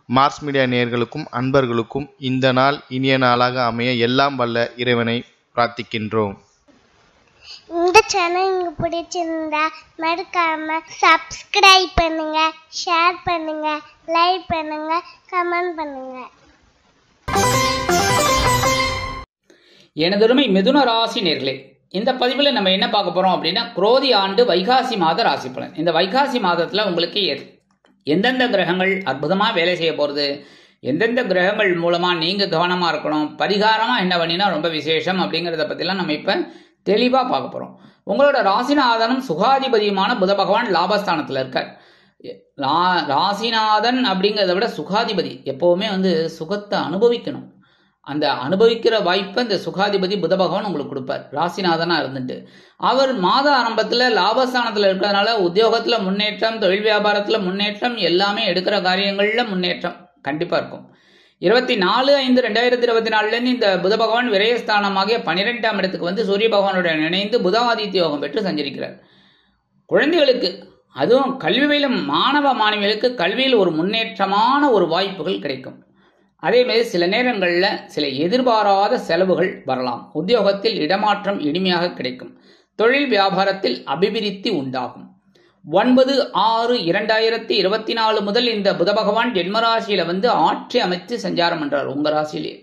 Mars media நேயர்களுக்கும் அன்பர்களுக்கும் இந்த நாள் இனிய நாளாக அமைய எல்லாம் வல்ல இறைவனை பிரார்த்திக்கின்றோம். இந்த சேனல் உங்களுக்கு பிடிச்சிருந்தா மறக்காம சப்ஸ்கிரைப் பண்ணுங்க, ஷேர் பண்ணுங்க, லைக் பண்ணுங்க, கமெண்ட் பண்ணுங்க. எனதொருமை மிதுன ராசி நேர்களே, இந்த பதிவில் நம்ம என்ன பார்க்க போறோம் அப்படின்னா, குரோதி ஆண்டு வைகாசி மாத ராசி பலன். இந்த வைகாசி மாதத்துல உங்களுக்கு எந்தெந்த கிரகங்கள் அற்புதமா வேலை செய்ய போறது, எந்தெந்த கிரகங்கள் மூலமா நீங்க கவனமா இருக்கணும், பரிகாரமா என்ன பண்ணினா ரொம்ப விசேஷம் அப்படிங்கிறத பத்திலாம் நம்ம இப்ப தெளிவா பார்க்க போறோம். உங்களோட ராசிநாதனும் சுகாதிபதியுமான புத பகவான் லாபஸ்தானத்துல இருக்கார். ராசிநாதன் அப்படிங்கிறத விட சுகாதிபதி எப்பவுமே சுகத்தை அனுபவிக்கணும். அந்த அனுபவிக்கிற வாய்ப்பை இந்த சுகாதிபதி புத பகவான் உங்களுக்கு கொடுப்பார், ராசிநாதனா இருந்துட்டு. அவர் மாத ஆரம்பத்துல லாபஸ்தானத்துல இருக்கிறதுனால உத்தியோகத்துல முன்னேற்றம், தொழில் வியாபாரத்துல முன்னேற்றம், எல்லாமே எடுக்கிற காரியங்கள்ல முன்னேற்றம் கண்டிப்பா இருக்கும். 24/5/2024 இந்த புத பகவான் விரயஸ்தானமாகிய 12ஆம் இடத்துக்கு சூரிய பகவானுடன் இணைந்து புதாதித்ய யோகம் பெற்று சஞ்சரிக்கிறார். குழந்தைகளுக்கு, அதுவும் கல்வி பயிலும் மாணவ மாணவிகளுக்கு கல்வியில் ஒரு முன்னேற்றமான ஒரு வாய்ப்புகள் கிடைக்கும். அதே மாதிரி சில நேரங்களில் சில எதிர்பாராத செலவுகள் வரலாம். உத்தியோகத்தில் இடமாற்றம் இனிமையாக கிடைக்கும். தொழில் வியாபாரத்தில் அபிவிருத்தி உண்டாகும். 9/6/2024 முதல் இந்த புத பகவான் ஜென்மராசியில ஆட்சி அமைத்து சஞ்சாரம் பண்றார். உங்க ராசியிலேயே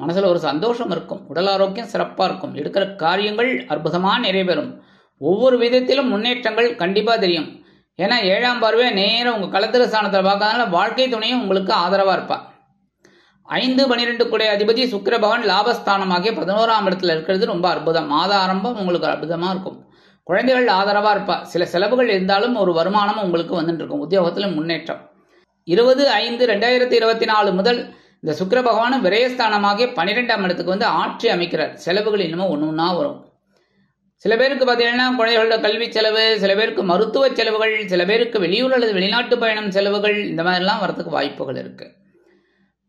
மனசுல ஒரு சந்தோஷம் இருக்கும், உடல் ஆரோக்கியம் சிறப்பா இருக்கும், எடுக்கிற காரியங்கள் அற்புதமா நிறைவேறும். ஒவ்வொரு விதத்திலும் முன்னேற்றங்கள் கண்டிப்பா தெரியும். ஏன்னா 7ஆம் பார்வை நேரம் உங்க களத்திர ஸ்தானத்தில் பார்க்கறதுனால வாழ்க்கை துணையும் உங்களுக்கு ஆதரவா இருப்பா. 5/12 கூடிய அதிபதி சுக்கிர பகவான் லாபஸ்தானமாகிய 11ஆம் இடத்துல இருக்கிறது ரொம்ப அற்புதம். மாத ஆரம்பம் உங்களுக்கு அற்புதமா இருக்கும். குழந்தைகள் ஆதரவா இருப்பா. சில செலவுகள் இருந்தாலும் ஒரு வருமானம் உங்களுக்கு வந்துட்டு இருக்கும். உத்தியோகத்துல முன்னேற்றம். 20/5/2024 முதல் இந்த சுக்கிர பகவான் விரயஸ்தானமாகிய 12ஆம் இடத்துக்கு ஆட்சி அமைக்கிறார். செலவுகள் இன்னமும் ஒண்ணா வரும். சில பேருக்கு பார்த்தீங்கன்னா குழந்தைகளோட கல்வி செலவு, சில பேருக்கு மருத்துவ செலவுகள், சில பேருக்கு வெளியூர் அல்லது வெளிநாட்டு பயணம் செலவுகள், இந்த மாதிரிலாம் வரதுக்கு வாய்ப்புகள் இருக்கு.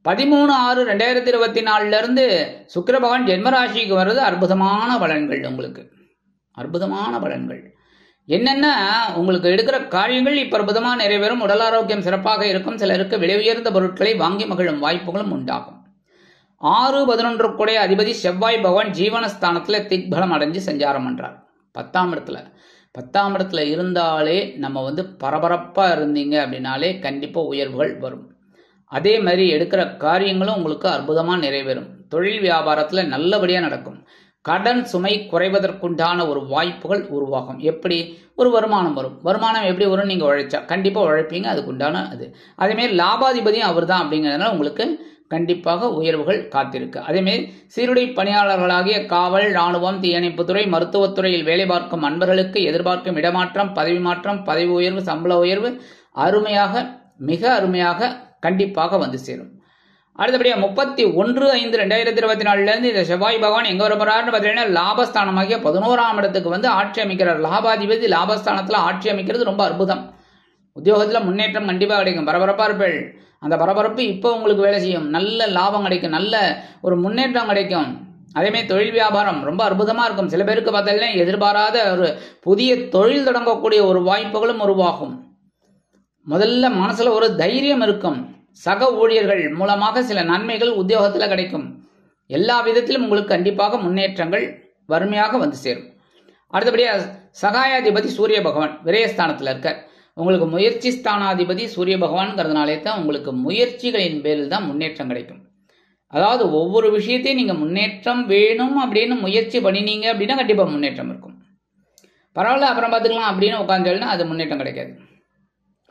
13/6/2024 இருந்து சுக்கிர பகவான் ஜென்மராசிக்கு வர்றது அற்புதமான பலன்கள். உங்களுக்கு அற்புதமான பலன்கள் என்னென்ன, உங்களுக்கு எடுக்கிற காரியங்கள் இப்ப அற்புதமா நிறைவேறும். உடல் ஆரோக்கியம் சிறப்பாக இருக்கும். சிலருக்கு விலை உயர்ந்த பொருட்களை வாங்கி மகிழும் வாய்ப்புகளும் உண்டாகும். 6/11 கூடிய அதிபதி செவ்வாய் பகவான் ஜீவனஸ்தானத்துல திக்பலம் அடைஞ்சு சஞ்சாரம் பண்றார். 10ஆம் இடத்துல இருந்தாலே நம்ம பரபரப்பா இருந்தீங்க அப்படின்னாலே கண்டிப்பா உயர்வுகள் வரும். அதே மாதிரி எடுக்கிற காரியங்களும் உங்களுக்கு அற்புதமா நிறைவேறும். தொழில் வியாபாரத்துல நல்லபடியா நடக்கும். கடன் சுமை குறைவதற்குண்டான ஒரு வாய்ப்புகள் உருவாகும். எப்படி ஒரு வருமானம் வரும். வருமானம் எப்படி வரும், நீங்க உழைச்சா கண்டிப்பா உழைப்பீங்க, அதுக்குண்டான அது. அதே மாதிரி லாபாதிபதியும் அவர் தான் அப்படிங்கிறதுனால உங்களுக்கு கண்டிப்பாக உயர்வுகள் காத்திருக்கு. அதே மாதிரி சீருடை பணியாளர்களாகிய காவல், ராணுவம், தீயணைப்புத்துறை, மருத்துவத்துறையில் வேலை பார்க்கும் அன்பர்களுக்கு எதிர்பார்க்கும் இடமாற்றம், பதவி மாற்றம், பதவி உயர்வு, சம்பள உயர்வு அருமையாக, மிக அருமையாக கண்டிப்பாக சேரும். அடுத்தபடியா 31/5/2024 இருந்து இந்த செவ்வாய் பகவான் எங்க வர போறாருன்னு பார்த்தீங்கன்னா லாபஸ்தானமாகிய 11ஆம் இடத்துக்கு ஆட்சி அமைக்கிறார். லாபாதிபதி லாபஸ்தானத்துல ஆட்சி அமைக்கிறது ரொம்ப அற்புதம். உத்தியோகத்துல முன்னேற்றம் கண்டிப்பா கிடைக்கும். பரபரப்பா இருப்பேள். அந்த பரபரப்பு இப்போ உங்களுக்கு வேலை செய்யும். நல்ல லாபம் கிடைக்கும், நல்ல ஒரு முன்னேற்றம் கிடைக்கும். அதேமாதிரி தொழில் வியாபாரம் ரொம்ப அற்புதமா இருக்கும். சில பேருக்கு பார்த்தீங்கன்னா எதிர்பாராத ஒரு புதிய தொழில் தொடங்கக்கூடிய ஒரு வாய்ப்புகளும் உருவாகும். முதல்ல மனசுல ஒரு தைரியம் இருக்கும். சக ஊழியர்கள் மூலமாக சில நன்மைகள் உத்தியோகத்துல கிடைக்கும். எல்லா விதத்திலும் உங்களுக்கு கண்டிப்பாக முன்னேற்றங்கள் வறுமையாக சேரும். அடுத்தபடியா சகாயாதிபதி சூரிய பகவான் விரயஸ்தானத்துல இருக்கார். உங்களுக்கு முயற்சி ஸ்தானாதிபதி சூரிய பகவான்ங்கிறதுனாலே தான் உங்களுக்கு முயற்சிகளின் பேரில் தான் முன்னேற்றம் கிடைக்கும். அதாவது ஒவ்வொரு விஷயத்தையும் நீங்க முன்னேற்றம் வேணும் அப்படின்னு முயற்சி பண்ணினீங்க அப்படின்னா கண்டிப்பா முன்னேற்றம் இருக்கும். பரவாயில்ல அப்புறம் பார்த்துக்கலாம் அப்படின்னு உட்காந்துன்னா அது முன்னேற்றம் கிடைக்காது.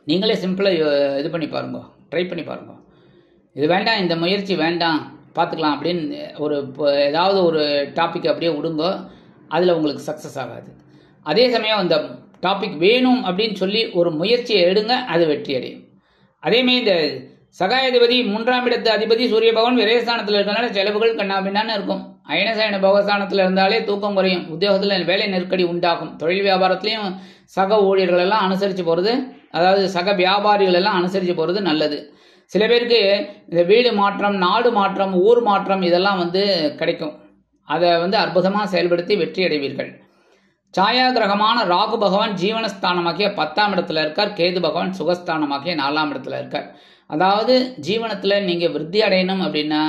நீங்களே சிம்பிளாக இது பண்ணி பாருங்க, ட்ரை பண்ணி பாருங்க. இது வேண்டாம், இந்த முயற்சி வேண்டாம், பார்த்துக்கலாம் அப்படின்னு ஏதாவது ஒரு டாபிக் அப்படியே விடுங்க, அதில் உங்களுக்கு சக்ஸஸ் ஆகாது. அதே சமயம் அந்த டாபிக் வேணும் அப்படின்னு சொல்லி ஒரு முயற்சியை எடுங்க, அது வெற்றி அடையும். அதேமாதிரி இந்த சகாயாதிபதி 3ஆம் இடத்து அதிபதி சூரிய பகவான் விரயஸ்தானத்தில் இருக்கிறனால செலவுகள் கண்ணாபின்னான்னு இருக்கும். அயனசயன போகஸ்தானத்தில் இருந்தாலே தூக்கம் குறையும். உத்தியோகத்தில் வேலை நெருக்கடி உண்டாகும். தொழில் வியாபாரத்திலையும் சக ஊழியர்கள் எல்லாம் அனுசரித்து போகிறது, அதாவது சக வியாபாரிகள் எல்லாம் அனுசரித்து போகிறது நல்லது. சில பேருக்கு இந்த வீடு மாற்றம், நாடு மாற்றம், ஊர் மாற்றம் இதெல்லாம் கிடைக்கும். அதை அற்புதமாக செயல்படுத்தி வெற்றி அடைவீர்கள். சாயா கிரகமான ராகு பகவான் ஜீவனஸ்தானமாகிய 10ஆம் இடத்துல இருக்கார். கேது பகவான் சுகஸ்தானமாகிய 4ஆம் இடத்துல இருக்கார். அதாவது ஜீவனத்தில் நீங்கள் விருத்தி அடையணும் அப்படின்னா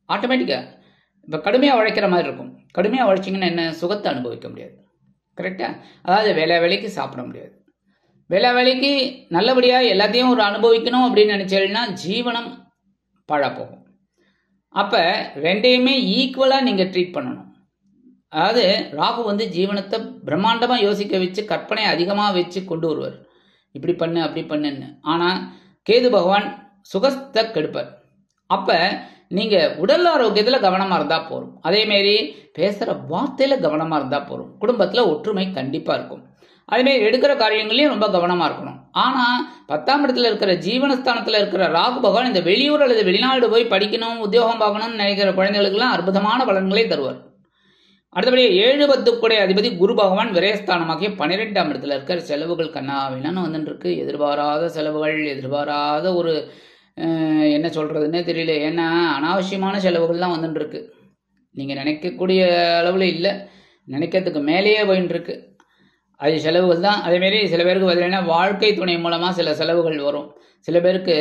ஆட்டோமேட்டிக்காக இப்போ கடுமையாக உழைக்கிற மாதிரி இருக்கும். கடுமையாக உழைச்சிங்கன்னா என்ன, சுகத்தை அனுபவிக்க முடியாது. கரெக்டாக? அதாவது வேலைக்கு சாப்பிட முடியாது. வேலைக்கு நல்லபடியாக எல்லாத்தையும் ஒரு அனுபவிக்கணும் அப்படின்னு நினச்சீங்கன்னா ஜீவனம் பழப்போகும். அப்போ ரெண்டையுமே ஈக்குவலாக நீங்கள் ட்ரீட் பண்ணணும். அதாவது ராகு ஜீவனத்தை பிரம்மாண்டமாக யோசிக்க வச்சு கற்பனை அதிகமாக வச்சு கொண்டு வருவார், இப்படி பண்ணு அப்படி பண்ணுன்னு. ஆனால் கேது பகவான் சுகத்தை கெடுப்பார். அப்போ நீங்கள் உடல் ஆரோக்கியத்தில் கவனமாக இருந்தால் போதும். அதேமாரி பேசுகிற வார்த்தையில் கவனமாக இருந்தால் போதும். குடும்பத்தில் ஒற்றுமை கண்டிப்பாக இருக்கும். அதேமாரி எடுக்கிற காரியங்களையும் ரொம்ப கவனமாக இருக்கணும். ஆனால் 10ஆம் இடத்துல இருக்கிற ஜீவனஸ்தானத்தில் இருக்கிற ராகு பகவான் இந்த வெளியூர் அல்லது வெளிநாடு போய் படிக்கணும், உத்தியோகம் பார்க்கணும்னு நினைக்கிற குழந்தைகளுக்கெல்லாம் அற்புதமான பலன்களை தருவார். அடுத்தபடியே 7-10 அதிபதி குரு பகவான் விரயஸ்தானமாகிய 12ஆம் இடத்துல இருக்கிற செலவுகள் கண்ணாவினான்னு வந்துட்டு இருக்கு. எதிர்பாராத செலவுகள், எதிர்பாராத ஒரு என்ன சொல்றதுன்னே தெரியல. ஏன்னா அனாவசியமான செலவுகள்லாம் வந்துட்டு இருக்கு. நீங்கள் நினைக்கக்கூடிய அளவில் இல்லை, நினைக்கிறதுக்கு மேலேயே போயின்னு இருக்கு. அது செலவுகள் தான். அதேமாரி சில பேருக்கு பார்த்தீங்கன்னா வாழ்க்கை துணை மூலமாக சில செலவுகள் வரும். சில பேருக்கு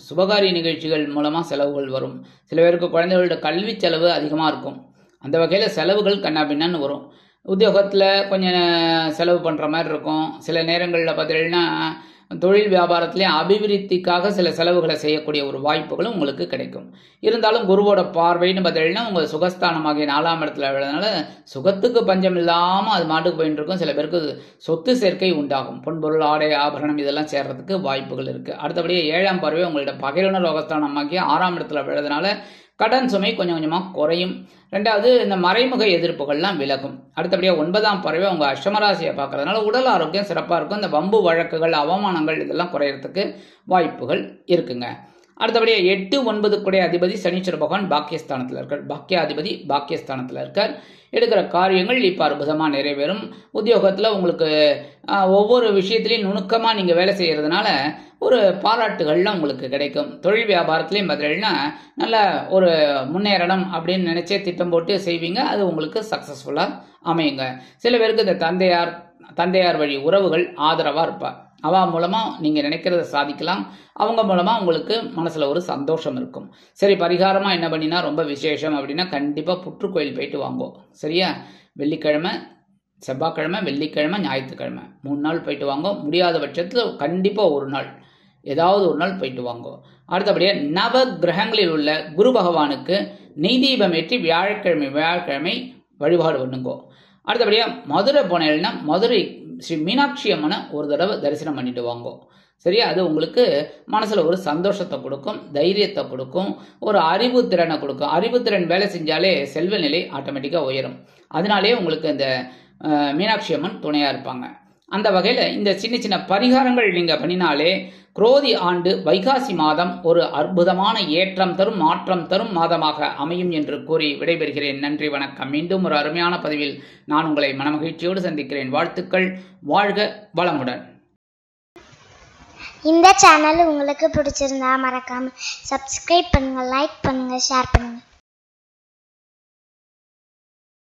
சுபகாரிய நிகழ்ச்சிகள் மூலமாக செலவுகள் வரும். சில பேருக்கு குழந்தைகளோட கல்வி செலவு அதிகமாக இருக்கும். அந்த வகையில் செலவுகள் கண்ணா பின்னான்னு வரும். உத்தியோகத்தில் கொஞ்சம் செலவு பண்ணுற மாதிரி இருக்கும். சில நேரங்களில் பார்த்தீங்கன்னா தொழில் வியாபாரத்திலேயே அபிவிருத்திக்காக சில செலவுகளை செய்யக்கூடிய ஒரு வாய்ப்புகளும் உங்களுக்கு கிடைக்கும். இருந்தாலும் குருவோட பார்வைன்னு பார்த்தீங்கன்னா உங்கள் சுகஸ்தானமாகிய 4ஆம் இடத்துல விழுறதுனால சுகத்துக்கு பஞ்சம் இல்லாமல் அது மாட்டுக்கு போயிட்டு இருக்கும். சில பேருக்கு சொத்து சேர்க்கை உண்டாகும். பொன்பொருள், ஆடை, ஆபரணம் இதெல்லாம் சேர்றதுக்கு வாய்ப்புகள் இருக்குது. அடுத்தபடியே 7ஆம் பார்வை உங்களோட பகையுணர் ரோகஸ்தானமாகிய 6ஆம் இடத்துல விழுறதுனால கடன் சுமை கொஞ்சம் கொஞ்சமாக குறையும். ரெண்டாவது இந்த மறைமுக எதிர்ப்புகள்லாம் விலகும். அடுத்தபடியாக 9ஆம் பார்வை உங்கள் அஷ்டமராசியை பார்க்கறதுனால உடல் ஆரோக்கியம் சிறப்பாக இருக்கும். இந்த வம்பு வழக்குகள், அவமானங்கள் இதெல்லாம் குறையறதுக்கு வாய்ப்புகள் இருக்குங்க. அடுத்தபடியாக 8-9 அதிபதி சனீஸ்வர பகவான் பாக்கியஸ்தானத்தில் இருக்கார். பாக்கியாதிபதி பாக்கியஸ்தானத்தில் இருக்கார். எடுக்கிற காரியங்கள் இப்போ அற்புதமாக நிறைவேறும். உத்தியோகத்தில் உங்களுக்கு ஒவ்வொரு விஷயத்திலையும் நுணுக்கமாக நீங்கள் வேலை செய்கிறதுனால ஒரு பாராட்டுகள்லாம் உங்களுக்கு கிடைக்கும். தொழில் வியாபாரத்துலேயும் பார்த்தீங்கன்னா நல்ல ஒரு முன்னேறணும் அப்படின்னு நினச்சே திட்டம் போட்டு செய்வீங்க. அது உங்களுக்கு சக்ஸஸ்ஃபுல்லாக அமையுங்க. சில பேருக்கு இந்த தந்தையார் வழி உறவுகள் ஆதரவாக இருப்பார். அவ மூலமாக நீங்கள் நினைக்கிறத சாதிக்கலாம். அவங்க மூலமாக உங்களுக்கு மனசில் ஒரு சந்தோஷம் இருக்கும். சரி, பரிகாரமாக என்ன பண்ணினா ரொம்ப விசேஷம் அப்படின்னா கண்டிப்பாக புற்றுக்கோயில் போயிட்டு வாங்குவோம். சரியா? வெள்ளிக்கிழமை, செவ்வாய்க்கிழமை, வெள்ளிக்கிழமை, ஞாயிற்றுக்கிழமை 3 நாள் போயிட்டு வாங்க. முடியாத பட்சத்தில் கண்டிப்பாக ஒரு நாள், ஏதாவது ஒரு நாள் போயிட்டு வாங்க. அடுத்தபடியாக நவ கிரகங்களில் உள்ள குரு பகவானுக்கு நெய் தீபம் ஏற்றி வியாழக்கிழமை வழிபாடு பண்ணுங்கோ. அடுத்தபடியாக மதுரை போனேன்னா மதுரை ஸ்ரீ மீனாட்சி அம்மனை ஒரு தடவை தரிசனம் பண்ணிட்டு வாங்கோ. சரியா? அது உங்களுக்கு மனசில் ஒரு சந்தோஷத்தை கொடுக்கும், தைரியத்தை கொடுக்கும், ஒரு அறிவுத்திறனை கொடுக்கும். அறிவுத்திறன் வேலை செஞ்சாலே செல்வ நிலை ஆட்டோமேட்டிக்காக உயரும். அதனாலே உங்களுக்கு இந்த மீனாட்சி அம்மன் துணையாக இருப்பாங்க. அந்த வகையில் இந்த சின்ன சின்ன பரிகாரங்கள் நீங்கள் பண்ணினாலே குரோதி ஆண்டு வைகாசி மாதம் ஒரு அற்புதமான ஏற்றம் தரும், மாற்றம் தரும் மாதமாக அமையும் என்று கூறி விடைபெறுகிறேன். நன்றி, வணக்கம். மீண்டும் ஒரு அருமையான பதிவில் நான் உங்களை மனமகிழ்ச்சியோடு சந்திக்கிறேன். வாழ்த்துக்கள். வாழ்க வளமுடன். இந்த சேனல் உங்களுக்கு பிடிச்சிருந்தா மறக்காம சப்ஸ்கிரைப் பண்ணுங்க, லைக் பண்ணுங்க, ஷேர் பண்ணுங்க.